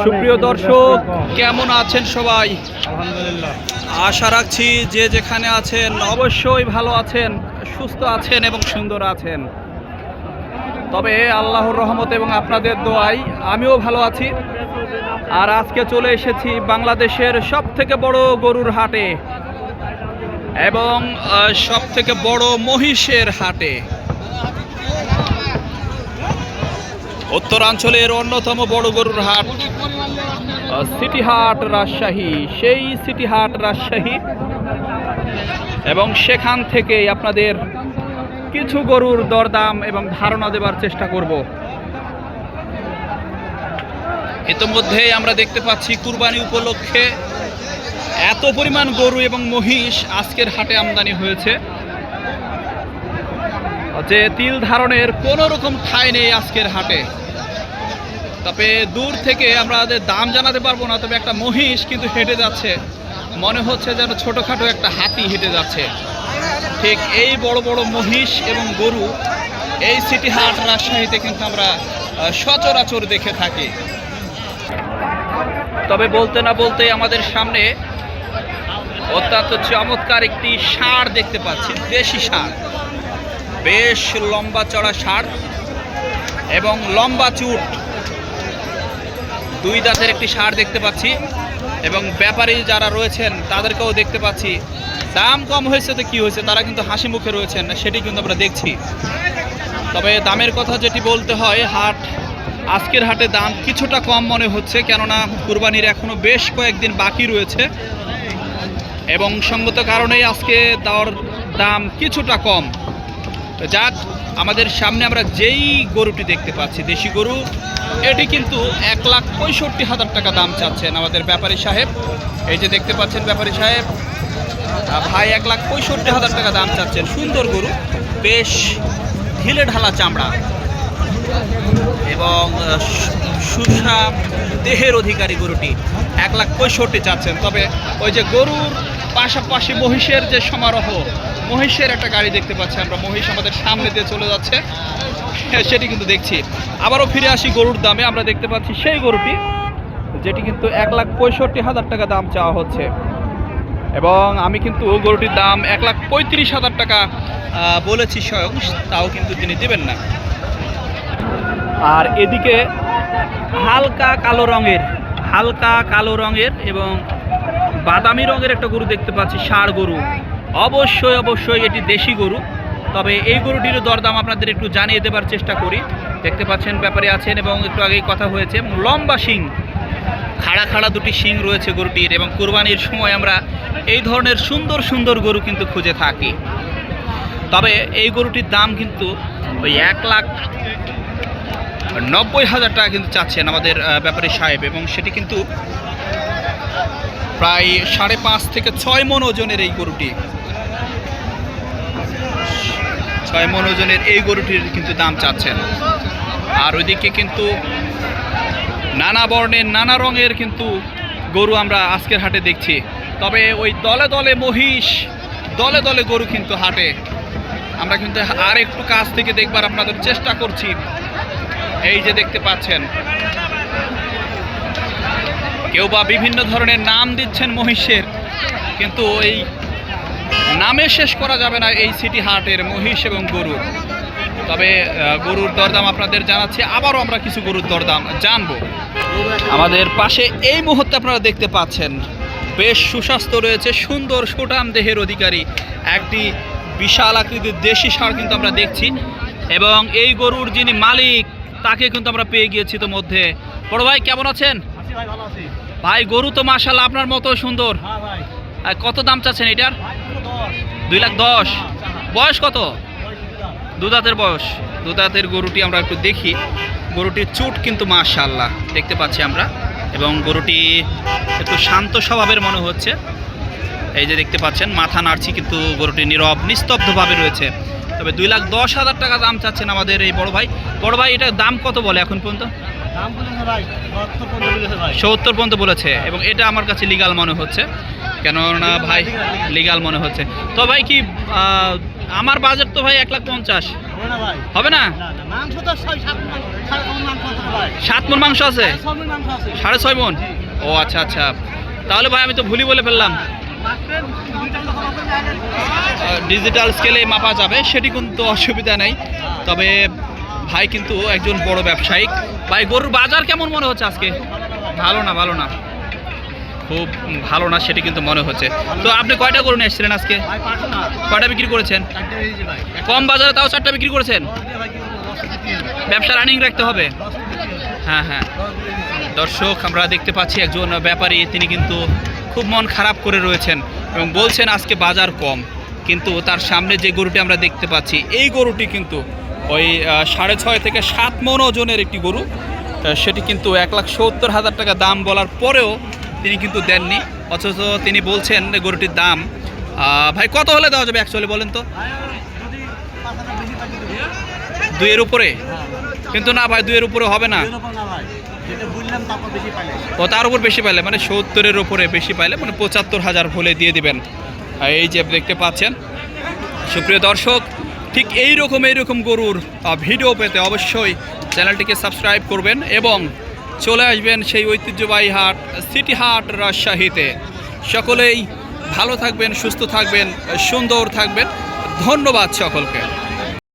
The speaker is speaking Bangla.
সুপ্রিয় দর্শক, কেমন আছেন সবাই? আলহামদুলিল্লাহ। আশা রাখছি যে যেখানে আছেন অবশ্যই ভালো আছেন, সুস্থ আছেন এবং সুন্দর আছেন। তবে আল্লাহর রহমত এবং আপনাদের দোয়ায় আমিও ভালো আছি। আর আজকে চলে এসেছি বাংলাদেশের সবথেকে বড় গরুর হাটে এবং সবথেকে বড় মহিষের হাটে। উত্তরাঞ্চলের অন্যতম বড় গরুর হাট সিটি হাট রাজশাহী, সেই সিটি হাট রাজশাহী। এবং সেখান থেকে আপনাদের কিছু গরুর দরদাম এবং ধারণা দেবার চেষ্টা করব। ইতিমধ্যেই আমরা দেখতে পাচ্ছি কুরবানি উপলক্ষে এত পরিমাণ গরু এবং মহিষ আজকের হাটে আমদানি হয়েছে যে তিল ধারণের কোনো রকম ঠাঁই নেই আজকের হাটে। তবে দূর থেকে আমরা দাম জানাতে পারবো না, তবে একটা মহিষ কিন্তু হেঁটে যাচ্ছে, মনে হচ্ছে যেন ছোটোখাটো একটা হাতি হেঁটে যাচ্ছে। ঠিক এই বড় বড় মহিষ এবং গরু এই সিটি হাট রাজশাহীতে কিন্তু আমরা সচরাচর দেখে থাকি। তবে বলতে না বলতে আমাদের সামনে অত্যন্ত চমৎকার একটি ষাঁড় দেখতে পাচ্ছি, দেশি ষাঁড়, বেশ লম্বা চড়া ষাঁড় এবং লম্বা চুট, দুই দাঁতের একটি ষাঁড় দেখতে পাচ্ছি। এবং ব্যাপারী যারা রয়েছেন তাদেরকেও দেখতে পাচ্ছি। দাম কম হয়েছে তো কি হয়েছে, তারা কিন্তু হাসি মুখে রয়েছেন, সেটি কিন্তু আমরা দেখছি। তবে দামের কথা যেটি বলতে হয়, আজকের হাটে দাম কিছুটা কম মনে হচ্ছে, কেননা কুরবানির এখনো বেশ কয়েকদিন বাকি রয়েছে এবং সঙ্গত কারণেই আজকে দাম কিছুটা কম। যাক, আমাদের সামনে আমরা যেই গরুটি দেখতে পাচ্ছি, দেশি গরু, এটি কিন্তু 1,65,000 টাকা দাম চাচ্ছেন আমাদের ব্যাপারী সাহেব। এই যে দেখতে পাচ্ছেন ব্যাপারী সাহেব ভাই 1,65,000 টাকা দাম চাচ্ছেন। সুন্দর গরু, বেশ ঢিলে ঢালা চামড়া এবং সুষা দেহের অধিকারী গরুটি 1,65,000 চাচ্ছেন। তবে ওই যে গরুর পাশাপাশি মহিষের যে সমারোহ, মহিষের একটা গাড়ি দেখতে পাচ্ছি আমরা, মহিষ আমাদের সামনে দিয়ে চলে যাচ্ছে, সেটি কিন্তু দেখছি। আবারও ফিরে আসি গরুর দামে, আমরা দেখতে পাচ্ছি সেই গরুটি যেটি কিন্তু 1,65,000 টাকা দাম চাওয়া হচ্ছে এবং আমি কিন্তু গরুটির দাম 1,35,000 টাকা বলেছি স্বয়ং, তাও কিন্তু তিনি দেবেন না। আর এদিকে হালকা কালো রঙের এবং বাদামি রঙের একটা গরু দেখতে পাচ্ছি, ষাঁড় গরু। অবশ্যই এটি দেশি গরু। তবে এই গরুটির দরদাম আপনাদের একটু জানিয়ে দেবার চেষ্টা করি। দেখতে পাচ্ছেন ব্যাপারে আছেন এবং একটু আগেই কথা হয়েছে, লম্বা শিং, খাড়া দুটি শিং রয়েছে গরুটির। এবং কুরবানির সময় আমরা এই ধরনের সুন্দর গরু কিন্তু খুঁজে থাকি। তবে এই গরুটির দাম কিন্তু ওই 1,90,000 টাকা কিন্তু চাচ্ছেন আমাদের ব্যাপারী সাহেব, এবং সেটি কিন্তু প্রায় 5.5 থেকে 6 মণ ওজনের এই গরুটি, 6 মণ ওজনের এই গরুটির কিন্তু দাম চাচ্ছেন। আর ওইদিকে কিন্তু নানা বর্ণের নানা রঙের কিন্তু গরু আমরা আজকের হাটে দেখছি। তবে ওই দলে দলে মহিষ, দলে দলে গরু কিন্তু হাটে আমরা কিন্তু আর একটু কাছ থেকে দেখবার আপনাদের চেষ্টা করছি। এই যে দেখতে পাচ্ছেন, কেউ বা বিভিন্ন ধরনের নাম দিচ্ছেন মহিষের, কিন্তু এই নামে শেষ করা যাবে না এই সিটি হাটের মহিষ এবং গরু। তবে গরুর দরদাম আপনাদের জানাচ্ছি, আবারও আমরা কিছু গরুর দরদাম জানবো। আমাদের পাশে এই মুহূর্তে আপনারা দেখতে পাচ্ছেন বেশ সুস্বাস্থ্য রয়েছে, সুন্দর সুঠাম দেহের অধিকারী একটি বিশাল আকৃতির দেশি ষাঁড় কিন্তু আমরা দেখছি। এবং এই গরুর যিনি মালিক তাকে কিন্তু আমরা পেয়ে গিয়েছি ইতিমধ্যে। বড় ভাই, কেমন আছেন? ভাই, গরু তো মাশাআল্লাহ আপনার মতো সুন্দর। কত দাম চাচ্ছেন এটার? 2,10,000। বয়স কত? 2 দাঁতের বয়স। 2 দাঁতের গরুটি আমরা একটু দেখি। গরুটির চুট কিন্তু মাশাআল্লাহ দেখতে পাচ্ছি আমরা, এবং গরুটি একটু শান্ত স্বভাবের মনে হচ্ছে। এই যে দেখতে পাচ্ছেন মাথা নাড়ছি, কিন্তু গরুটি নীরব নিস্তব্ধভাবে রয়েছে। তবে 2,10,000 টাকা দাম চাচ্ছেন আমাদের এই বড় ভাই। বড় ভাই, এটার দাম কত বলে এখন পর্যন্ত? 70 পর্যন্ত বলেছে, এবং এটা আমার কাছে লিগাল মনে হচ্ছে, কেননা ভাই লিগাল মনে হচ্ছে। তো ভাই কি আমার বাজেট তো ভাই 1,50,000। হবে না? 7 মণ মাংস আছে, 6.5 মণ। ও আচ্ছা আচ্ছা, তাহলে ভাই আমি তো ভুলই বলে ফেললাম। ডিজিটাল স্কেলে মাপা যাবে, সেটি কিন্তু অসুবিধা নেই। তবে ভাই কিন্তু একজন বড় ব্যবসায়িক। ভাই গরুর বাজার কেমন মনে হচ্ছে আজকে? ভালো না, ভালো না, খুব ভালো না সেটি কিন্তু মনে হচ্ছে। তো আপনি কয়টা গরু নিয়ে এসেছিলেন আজকে? কয়টা বিক্রি করেছেন? কম বাজারে তাও 4টা বিক্রি করেছেন। ব্যবসা রানিং রাখতে হবে। হ্যাঁ হ্যাঁ, দর্শক আমরা দেখতে পাচ্ছি একজন ব্যাপারী, তিনি কিন্তু খুব মন খারাপ করে রয়েছেন এবং বলছেন আজকে বাজার কম। কিন্তু তার সামনে যে গরুটি আমরা দেখতে পাচ্ছি, এই গরুটি কিন্তু ওই 6.5 থেকে 7 মণ ওজনের একটি গরু। সেটি কিন্তু 1,70,000 টাকা দাম বলার পরেও তিনি কিন্তু দেননি, অথচ তিনি বলছেন গরুটির দাম। ভাই কত হলে দেওয়া যাবে অ্যাকচুয়ালি বলেন তো? 2-এর উপরে? কিন্তু না ভাই, 2-এর উপরে হবে না। ও তার উপর বেশি পাইলে মানে 70-এর উপরে বেশি পাইলে মানে 75,000 হলে দিয়ে দিবেন। এই যে দেখতে পাচ্ছেন সুপ্রিয় দর্শক, ঠিক এইরকম গরুর ভিডিও পেতে অবশ্যই চ্যানেলটিকে সাবস্ক্রাইব করবেন এবং চলে আসবেন সেই ঐতিহ্যবাহী হাট সিটি হাট রাজশাহীতে। সকলেই ভালো থাকবেন, সুস্থ থাকবেন, সুন্দর থাকবেন। ধন্যবাদ সকলকে।